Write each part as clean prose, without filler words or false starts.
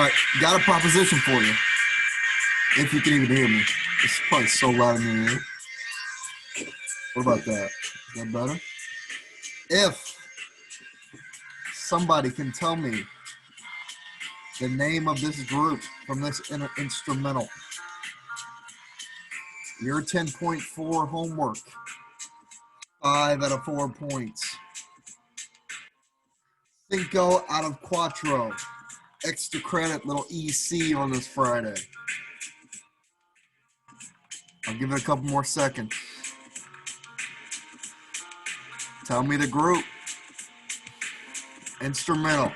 right, got a proposition for you. If you can even hear me. It's probably so loud in your ear. What about that? Is that better? If somebody can tell me the name of this group from this instrumental, your 10.4 homework, 5 out of 4 points. Cinco out of Quattro. Extra credit, little EC on this Friday. I'll give it a couple more seconds. Tell me the group. Instrumental.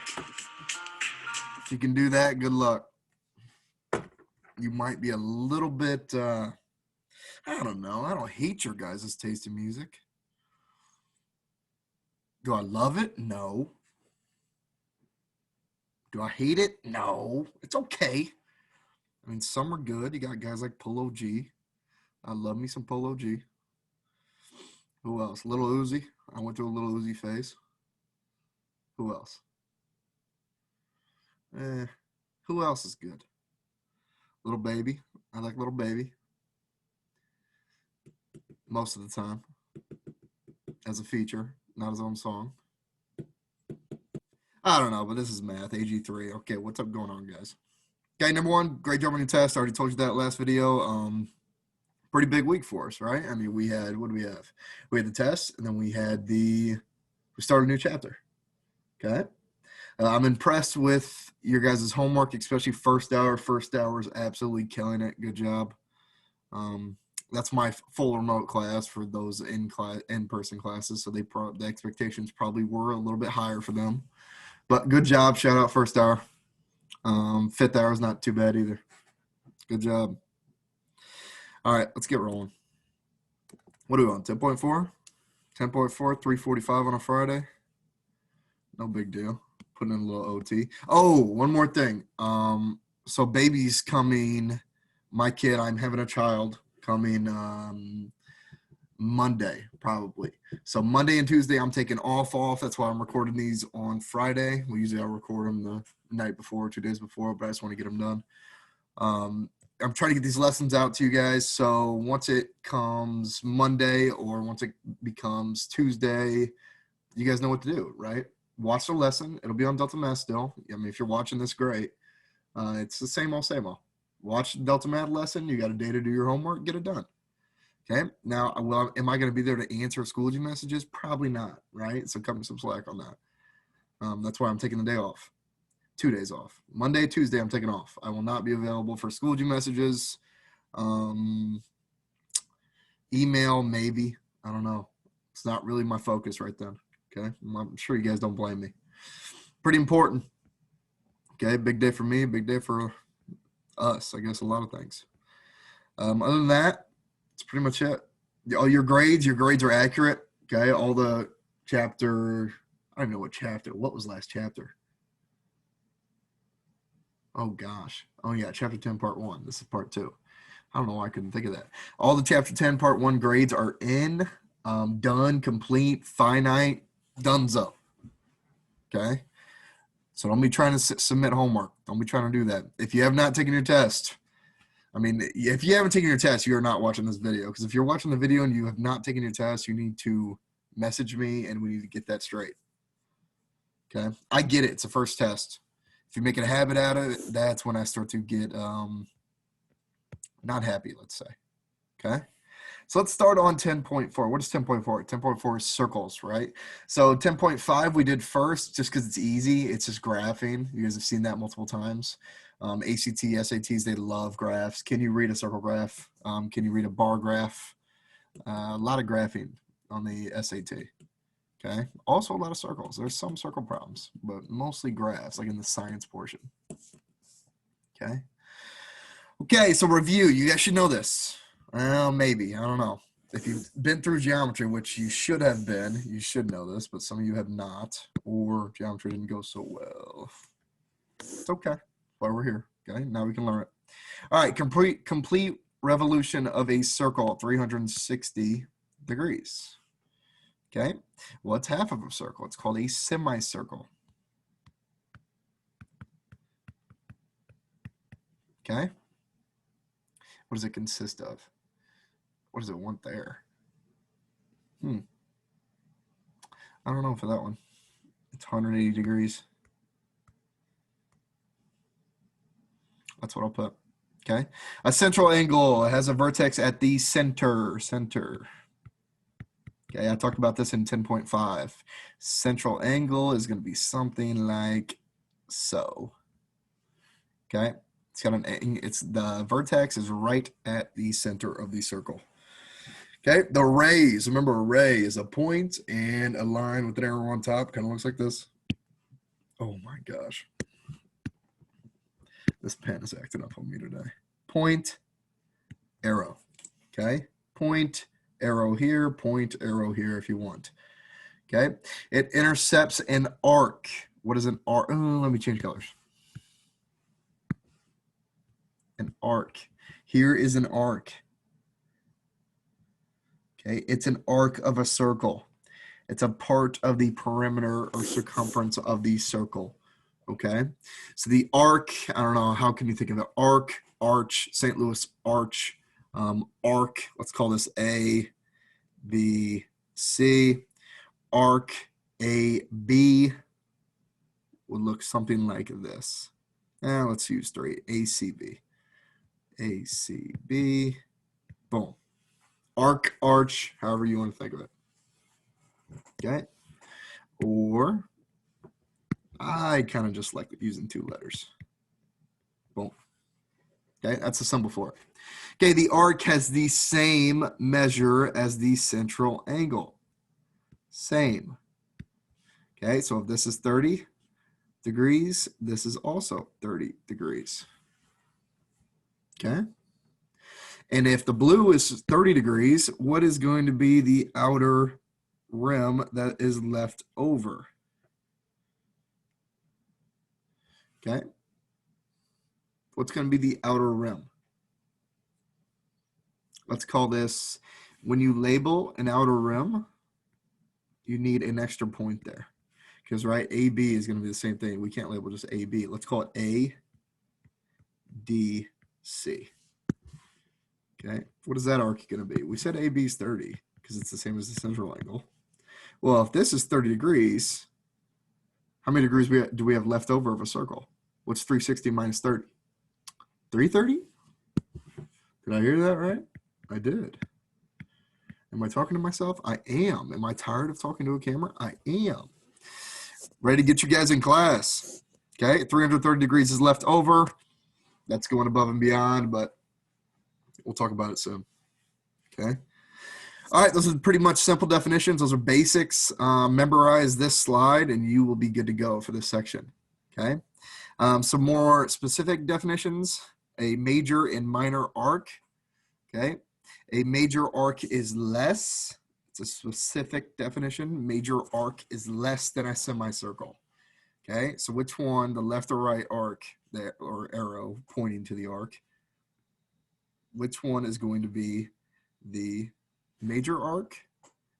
If you can do that, good luck. You might be a little bit, I don't know. I don't hate your guys' taste in music. Do I love it? No. Do I hate it? No. It's okay. I mean, some are good. You got guys like Polo G. I love me some Polo G. Who else? Little Uzi. I went through a Little Uzi phase. Who else? Who else is good? Little Baby. I like Little Baby. Most of the time. As a feature, not his own song. I don't know, but this is math. AG3. Okay, what's up going on, guys? Okay, number one, great job on your test. I already told you that last video. Pretty big week for us, right? I mean, we had, what do we have? We had the test, and then we started a new chapter. Okay? I'm impressed with your guys' homework, especially first hour. First hour is absolutely killing it. Good job. That's my full remote class for those in-person classes, so the expectations probably were a little bit higher for them. But good job. Shout out first hour. Fifth hour is not too bad either. Good job. All right, let's get rolling. What are we on? 10.4? 10.4, 345 on a Friday. No big deal. Putting in a little OT. Oh, one more thing. So baby's coming. My kid, I'm having a child coming Monday, probably. So Monday and Tuesday, I'm taking off. That's why I'm recording these on Friday. Usually I record them the night before, 2 days before, but I just want to get them done. I'm trying to get these lessons out to you guys. So once it comes Monday or once it becomes Tuesday, you guys know what to do, right? Watch the lesson. It'll be on Delta Math still. I mean, if you're watching this, great. It's the same old, same old. Watch the Delta Math lesson. You got a day to do your homework. Get it done. Okay. Now, am I going to be there to answer Schoology messages? Probably not, right? So cut me some slack on that. That's why I'm taking the day off. 2 days off. Monday, Tuesday, I'm taking off. I will not be available for Schoology messages. Email, maybe. I don't know. It's not really my focus right then. Okay. I'm sure you guys don't blame me. Pretty important. Okay. Big day for me. Big day for us. I guess a lot of things. Other than that, that's pretty much it. All your grades are accurate. Okay. All the chapter, I don't know what chapter. What was last chapter? Oh, gosh. Oh, yeah. Chapter 10, part 1. This is part 2. I don't know why I couldn't think of that. All the chapter 10, part 1 grades are in, done, complete, finite, donezo. Okay? So don't be trying to submit homework. Don't be trying to do that. If you have not taken your test, I mean, if you haven't taken your test, you're not watching this video. Because if you're watching the video and you have not taken your test, you need to message me and we need to get that straight. Okay? I get it. It's the first test. If you make a habit out of it, that's when I start to get not happy, let's say. Okay? So let's start on 10.4. What is 10.4? 10.4 is circles, right? So 10.5 we did first just because it's easy. It's just graphing. You guys have seen that multiple times. ACT, SATs, they love graphs. Can you read a circle graph? Can you read a bar graph? A lot of graphing on the SAT. Okay. Also a lot of circles. There's some circle problems, but mostly graphs, like in the science portion. Okay. Okay, so review. You guys should know this. Well, maybe. I don't know. If you've been through geometry, which you should have been, you should know this, but some of you have not, or geometry didn't go so well. It's okay. That's why we're here. Okay, now we can learn it. All right, complete revolution of a circle at 360 degrees. Okay, what's half of a circle? It's called a semicircle. Okay. What does it consist of? What does it want there? I don't know for that one. It's 180 degrees. That's what I'll put. Okay. A central angle has a vertex at the center. Okay, I talked about this in 10.5. Central angle is going to be something like so. Okay. It's got the vertex is right at the center of the circle. Okay, the rays. Remember, a ray is a point and a line with an arrow on top. Kind of looks like this. Oh my gosh. This pen is acting up on me today. Point, arrow. Okay, point, arrow here, point, arrow here if you want. Okay, it intercepts an arc. What is an arc? Oh, let me change colors. An arc. Here is an arc. Okay, it's an arc of a circle. It's a part of the perimeter or circumference of the circle. Okay, so the arc, I don't know, how can you think of it? Arc, arch, St. Louis arch, arc, let's call this A, B, C. Arc AB would look something like this. Let's use 3, ACB. ACB, boom. Arc, arch, however you want to think of it. Okay, or I kind of just like using 2 letters. Boom. Okay, that's a symbol for it. Okay, the arc has the same measure as the central angle. Same. Okay, so if this is 30 degrees, this is also 30 degrees. Okay. And if the blue is 30 degrees, what is going to be the outer rim that is left over? Okay. What's going to be the outer rim? Let's call this, when you label an outer rim, you need an extra point there. Because, right, AB is going to be the same thing. We can't label just AB. Let's call it A, D, C. Okay, what is that arc going to be? We said AB is 30 because it's the same as the central angle. Well, if this is 30 degrees, how many degrees do we have left over of a circle? What's 360 minus 30? 330? Did I hear that right? I did. Am I talking to myself? I am. Am I tired of talking to a camera? I am. Ready to get you guys in class. Okay, 330 degrees is left over. That's going above and beyond, but we'll talk about it soon. Okay. All right, those are pretty much simple definitions. Those are basics. Memorize this slide and you will be good to go for this section. Okay. Some more specific definitions. A major and minor arc. Okay. A major arc is less. It's a specific definition. Major arc is less than a semicircle. Okay. So which one, the left or right arc there, or arrow pointing to the arc, which one is going to be the major arc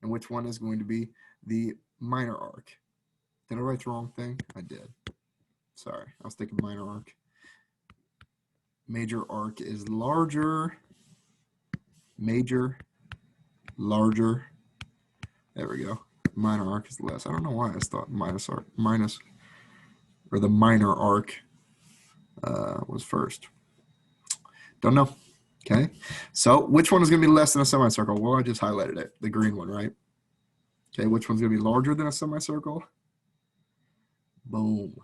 and which one is going to be the minor arc? Did I write the wrong thing? I did. Sorry, I was thinking minor arc. Major arc is larger. Major, larger. There we go. Minor arc is less. I don't know why I thought the minor arc was first. Don't know. Okay, so which one is going to be less than a semicircle? Well, I just highlighted it, the green one, right? Okay, which one's going to be larger than a semicircle? Boom,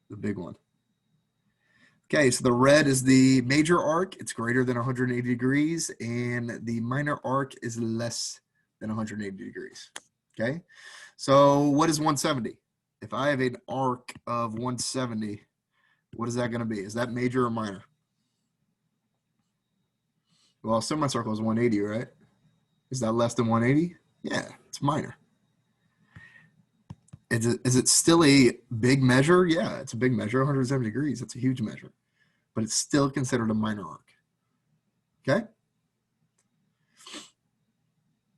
the big one. Okay, so the red is the major arc. It's greater than 180 degrees, and the minor arc is less than 180 degrees. Okay, so what is 170? If I have an arc of 170, what is that going to be? Is that major or minor? Well, semicircle is 180, right? Is that less than 180? Yeah, it's minor. Is it still a big measure? Yeah, it's a big measure, 170 degrees. That's a huge measure. But it's still considered a minor arc. Okay?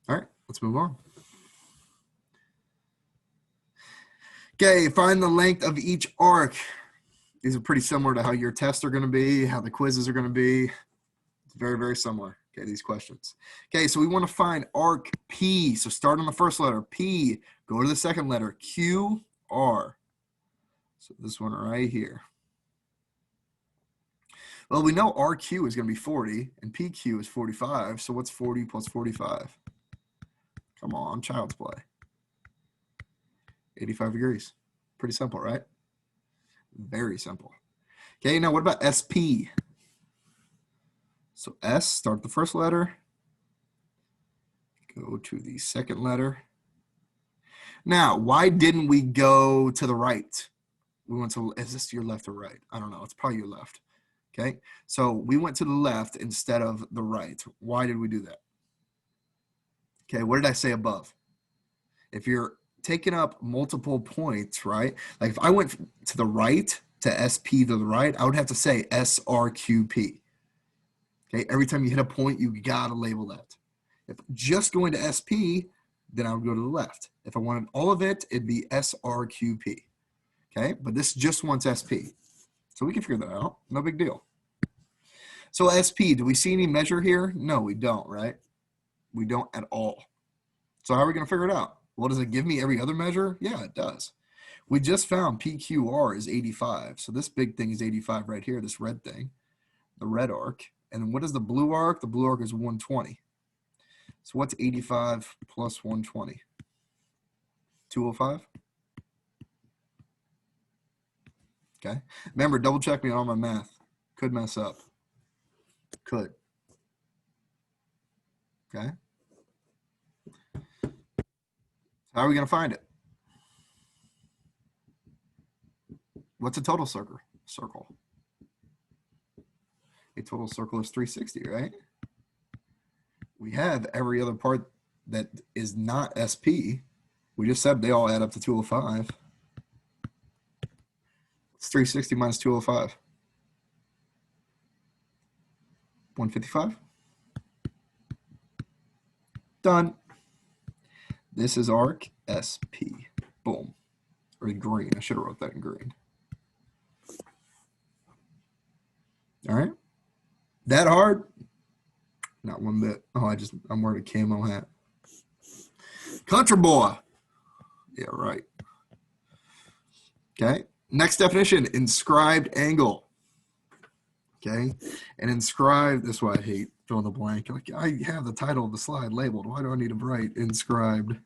All right, let's move on. Okay, find the length of each arc. These are pretty similar to how your tests are going to be, how the quizzes are going to be. It's very, very similar. Okay, these questions. Okay, so we want to find arc P. So start on the first letter, P. Go to the second letter, Q, R. So this one right here. Well, we know RQ is going to be 40 and PQ is 45. So what's 40 plus 45? Come on, child's play. 85 degrees. Pretty simple, right? Very simple. Okay, now what about SP? So S, start the first letter. Go to the second letter. Now, why didn't we go to the right? We went to, is this your left or right? I don't know. It's probably your left. Okay, so we went to the left instead of the right. Why did we do that? Okay, what did I say above? If you're taking up multiple points, right? Like if I went to the right, to SP to the right, I would have to say SRQP. Okay, every time you hit a point, you gotta label that. If just going to SP, then I would go to the left. If I wanted all of it, it'd be SRQP. Okay, but this just wants SP. So we can figure that out, no big deal. So SP, do we see any measure here? No, we don't, right? We don't at all. So how are we gonna figure it out? Well, does it give me every other measure? Yeah, it does. We just found PQR is 85. So this big thing is 85 right here, this red thing, the red arc. And what is the blue arc? The blue arc is 120. So what's 85 plus 120? 205? Okay. Remember, double check me on all my math. Could mess up. Could. Okay. How are we going to find it? What's a total circle? A total circle is 360, right? We have every other part that is not SP. We just said they all add up to 205. It's 360 minus 205. 155. Done. This is arc SP. Boom. Or green. I should have wrote that in green. All right. That hard? Not one bit. Oh, I'm wearing a camo hat. Country boy. Yeah, right. Okay. Next definition, inscribed angle. Okay. And inscribed, that's why I hate fill in the blank. Like, I have the title of the slide labeled. Why do I need to write inscribed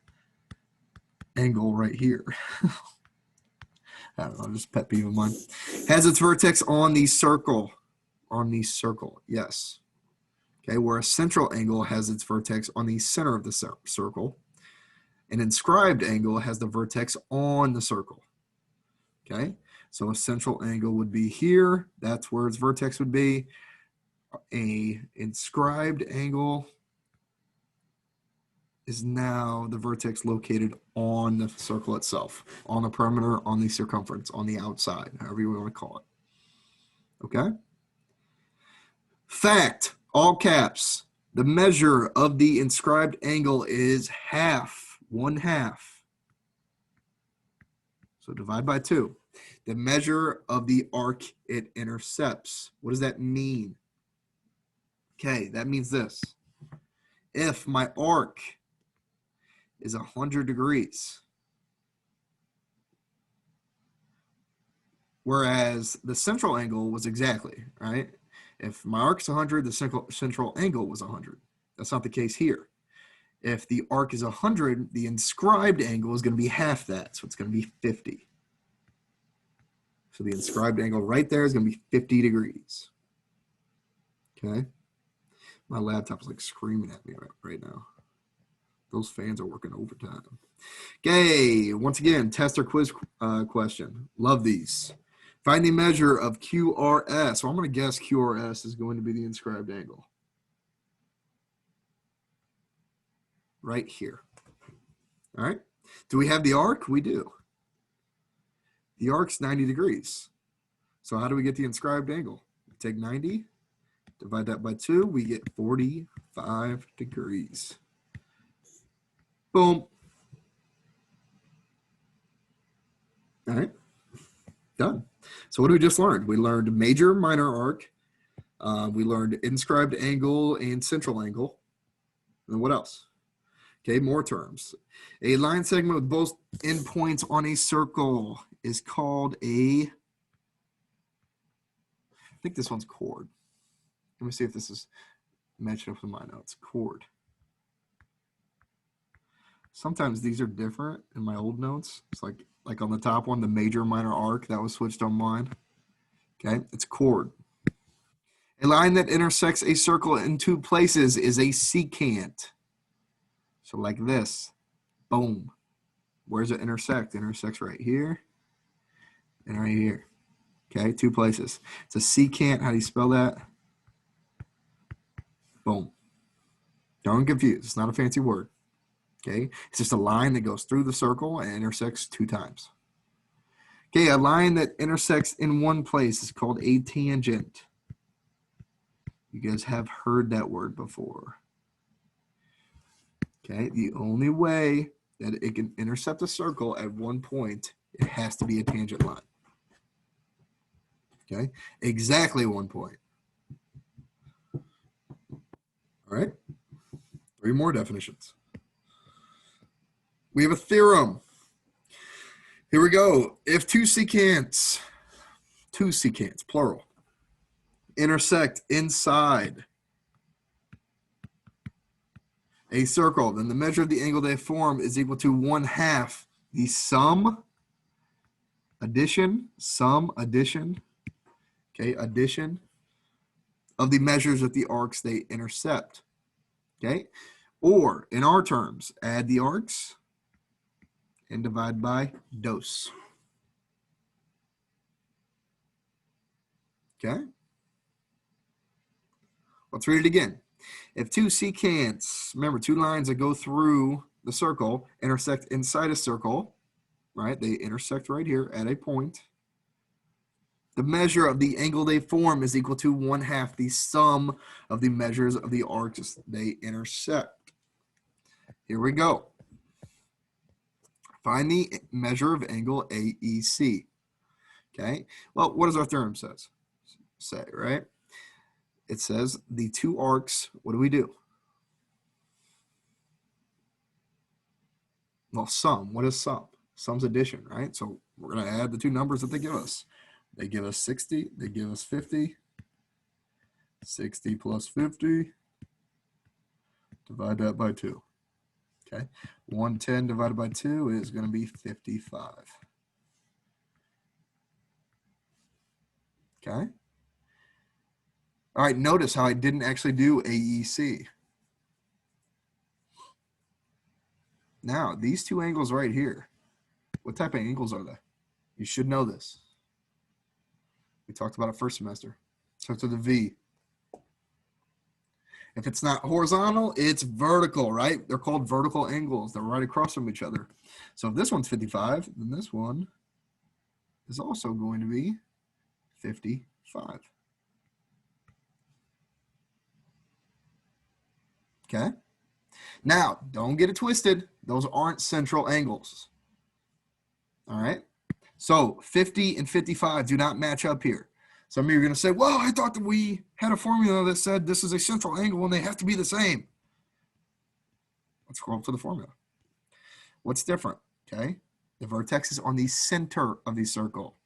angle right here? I don't know, just pet peeve of mine. Has its vertex on the circle. On the circle, yes. Okay, where a central angle has its vertex on the center of the circle. An inscribed angle has the vertex on the circle. Okay, so a central angle would be here. That's where its vertex would be. A inscribed angle is now the vertex located on the circle itself, on the perimeter, on the circumference, on the outside, however you want to call it. Okay? Fact, all caps, the measure of the inscribed angle is half, 1/2. So divide by 2. The measure of the arc it intercepts. What does that mean? Okay, that means this. If my arc is 100 degrees, whereas the central angle was exactly, right? If my arc is 100, the central angle was 100. That's not the case here. If the arc is 100, the inscribed angle is going to be half that, so it's going to be 50. So the inscribed angle right there is going to be 50 degrees. Okay? My laptop is like screaming at me right now. Those fans are working overtime. Okay, once again, test or quiz question. Love these. Find the measure of QRS. So I'm going to guess QRS is going to be the inscribed angle. Right here. All right. Do we have the arc? We do. The arc's 90 degrees. So how do we get the inscribed angle? We take 90, divide that by 2, we get 45 degrees. Boom. All right. Done. So what did we just learn? We learned major, minor arc. We learned inscribed angle and central angle. And what else? Okay, more terms. A line segment with both endpoints on a circle is called I think this one's chord. Let me see if this is matching up with my notes. Chord. Sometimes these are different in my old notes. It's like on the top one, the major minor arc, that was switched on mine. Okay, it's chord. A line that intersects a circle in two places is a secant. So like this, boom. Where does it intersect? It intersects right here and right here. Okay, two places. It's a secant. How do you spell that? Boom. Don't confuse. It's not a fancy word. Okay, it's just a line that goes through the circle and intersects two times. Okay, a line that intersects in one place is called a tangent. You guys have heard that word before. Okay, the only way that it can intercept a circle at one point, it has to be a tangent line. Okay, exactly one point. All right, 3 more definitions. We have a theorem. Here we go. If two secants, plural, intersect inside a circle, then the measure of the angle they form is equal to 1/2 the sum addition of the measures of the arcs they intercept. Okay, or in our terms, add the arcs and divide by dos. Okay, let's read it again. If two secants, remember, two lines that go through the circle, intersect inside a circle, right? They intersect right here at a point. The measure of the angle they form is equal to 1/2 the sum of the measures of the arcs they intersect. Here we go. Find the measure of angle AEC. Okay, well, what does our theorem say, right? It says the two arcs, what do? Well, sum, what is sum? Sum's addition, right? So we're going to add the two numbers that they give us. They give us 60, they give us 50. 60 plus 50, divide that by 2. Okay, 110 divided by 2 is going to be 55. Okay. All right, notice how I didn't actually do AEC. Now, these two angles right here, what type of angles are they? You should know this. We talked about it first semester. Starts with a V. If it's not horizontal, it's vertical, right? They're called vertical angles. They're right across from each other. So if this one's 55, then this one is also going to be 55. Okay? Now, don't get it twisted. Those aren't central angles. All right? So 50 and 55 do not match up here. Some of you are going to say, well, I thought that we had a formula that said this is a central angle and they have to be the same. Let's scroll up to the formula. What's different? Okay? The vertex is on the center of the circle.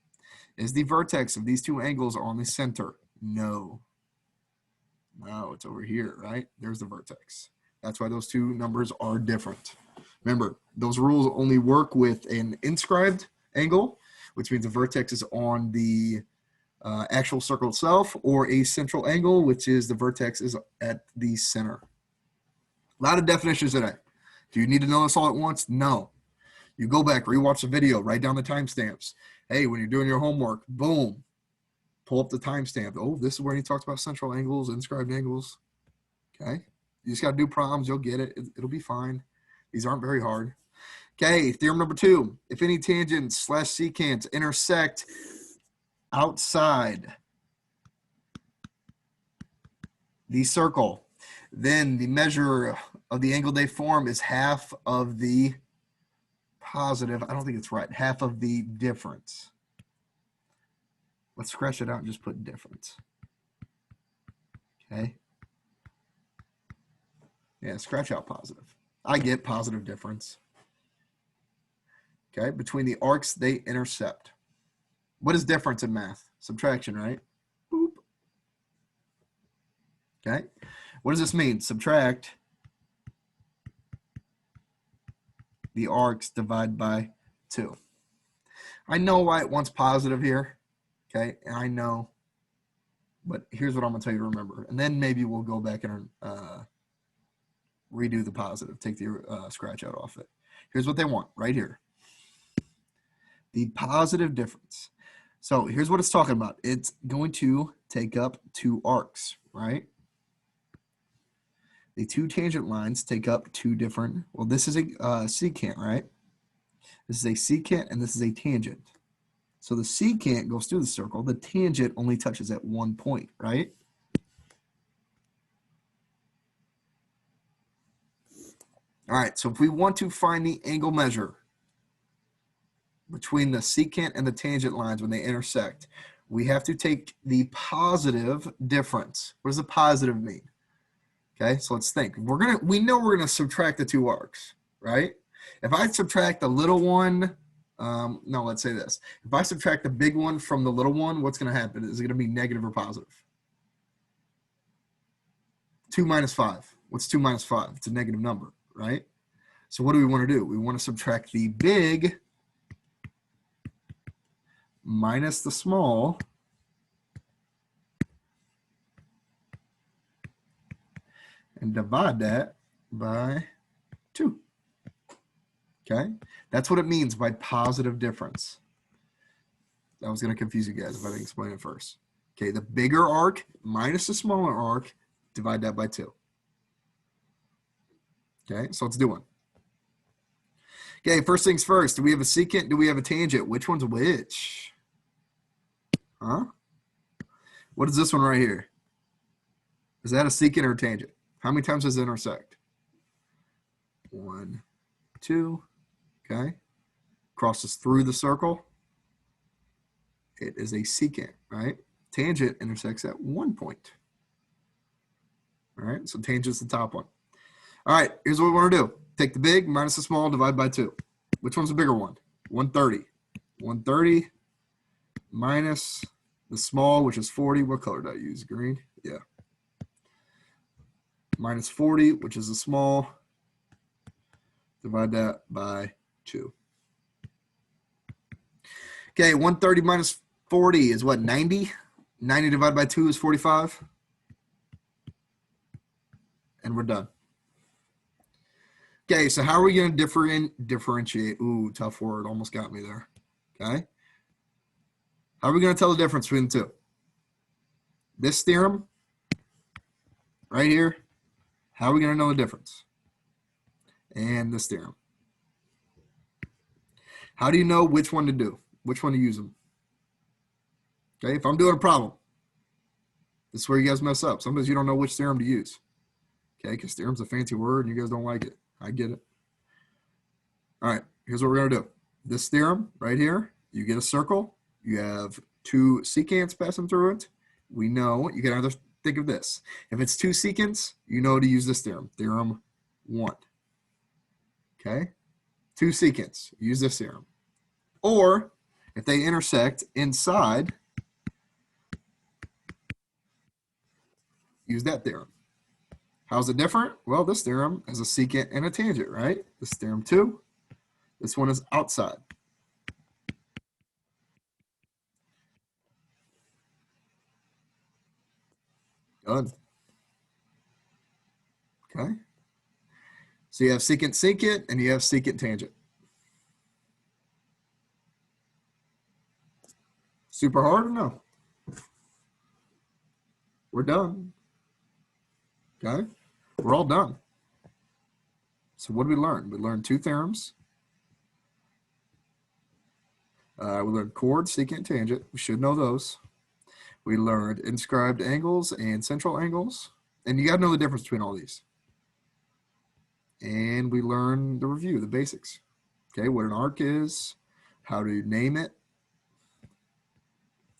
Is the vertex of these two angles on the center? No. No, it's over here, right? There's the vertex. That's why those two numbers are different. Remember, those rules only work with an inscribed angle, which means the vertex is on the actual circle itself, or a central angle, which is the vertex is at the center. A lot of definitions today. Do you need to know this all at once? No. You go back, rewatch the video, write down the timestamps. Hey, when you're doing your homework, boom, pull up the timestamp. Oh, this is where he talks about central angles, inscribed angles. Okay. You just got to do problems. You'll get it. It'll be fine. These aren't very hard. Okay. Theorem number 2. If any tangents / secants intersect outside the circle, then the measure of the angle they form is half of the positive. I don't think it's right. Half of the difference. Let's scratch it out and just put difference. Okay. Yeah, scratch out positive. I get positive difference. Okay, between the arcs they intercept. What is difference in math? Subtraction, right? Boop. Okay. What does this mean? Subtract the arcs, divide by 2. I know why it wants positive here. Okay, and I know, but here's what I'm going to tell you to remember. And then maybe we'll go back and redo the positive, take the scratch out off it. Here's what they want right here. The positive difference. So here's what it's talking about. It's going to take up 2 arcs, right? The 2 tangent lines take up 2 different, well, this is a secant, right? This is a secant and this is a tangent. So the secant goes through the circle. The tangent only touches at 1 point, right? All right, so if we want to find the angle measure between the secant and the tangent lines when they intersect, we have to take the positive difference. What does a positive mean? Okay, so let's think. We know we're gonna subtract the 2 arcs, right? If I subtract the little one, no, let's say this. If I subtract the big one from the little one, what's gonna happen? Is it gonna be negative or positive? 2 minus 5. What's 2 minus 5? It's a negative number, right? So what do we want to do? We want to subtract the big minus the small and divide that by 2. Okay? That's what it means by positive difference. That was going to confuse you guys if I didn't explain it first. Okay, the bigger arc minus the smaller arc, divide that by 2. Okay, so let's do one. Okay, first things first. Do we have a secant? Do we have a tangent? Which one's which? Huh? What is this one right here? Is that a secant or a tangent? How many times does it intersect? 1, 2. Okay. Crosses through the circle. It is a secant, right? Tangent intersects at 1 point. All right, so tangent's the top one. All right, here's what we want to do. Take the big minus the small, divide by 2. Which one's the bigger one? 130. 130 minus the small, which is 40. What color did I use? Green? Yeah. Minus 40, which is the small. Divide that by 2. Okay, 130 minus 40 is what, 90? 90 divided by 2 is 45. And we're done. Okay, so how are we going to differentiate? Ooh, tough word. Almost got me there. Okay. How are we going to tell the difference between the two? This theorem right here, how are we going to know the difference? And this theorem. How do you know which one to do? Which one to use them? Okay, if I'm doing a problem, this is where you guys mess up. Sometimes you don't know which theorem to use. Okay, because theorem's a fancy word and you guys don't like it. I get it. All right, here's what we're going to do. This theorem right here, you get a circle. You have 2 secants passing through it. We know, you can either think of this. If it's 2 secants, you know to use this theorem, theorem 1. Okay, 2 secants, use this theorem. Or if they intersect inside, use that theorem. How's it different? Well, this theorem has a secant and a tangent, right? This theorem 2. This one is outside. Done. Okay. So you have secant secant and you have secant tangent. Super hard or no? We're done. Okay. We're all done. So what did we learn? We learned 2 theorems. We learned chord, secant, tangent. We should know those. We learned inscribed angles and central angles. And you got to know the difference between all these. And we learned the review, the basics. Okay, what an arc is, how to name it.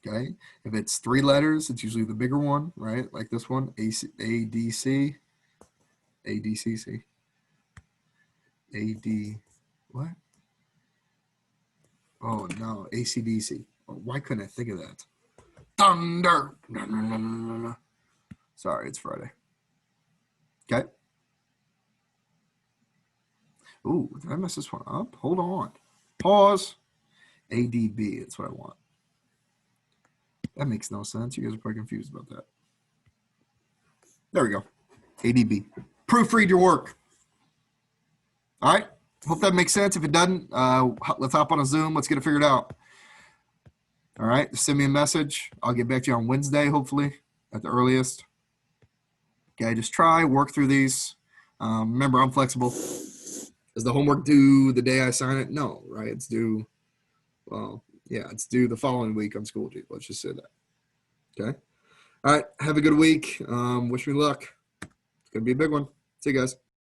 Okay. If it's 3 letters, it's usually the bigger one, right? Like this one, ADC, ADCC, AD, what? Oh no, ACDC. Oh, why couldn't I think of that? Thunder. No, no, no, no, no. Sorry, it's Friday. Okay. Ooh, did I mess this one up? Hold on. Pause. ADB, that's what I want. That makes no sense. You guys are probably confused about that. There we go. ADB. Proofread your work. All right. Hope that makes sense. If it doesn't, let's hop on a Zoom. Let's get it figured out. All right. Just send me a message. I'll get back to you on Wednesday, hopefully, at the earliest. Okay. Just try, work through these. Remember, I'm flexible. Is the homework due the day I sign it? No, right? It's due, well, yeah, it's due the following week on School G. Let's just say that. Okay. All right. Have a good week. Wish me luck. It's going to be a big one. See you guys.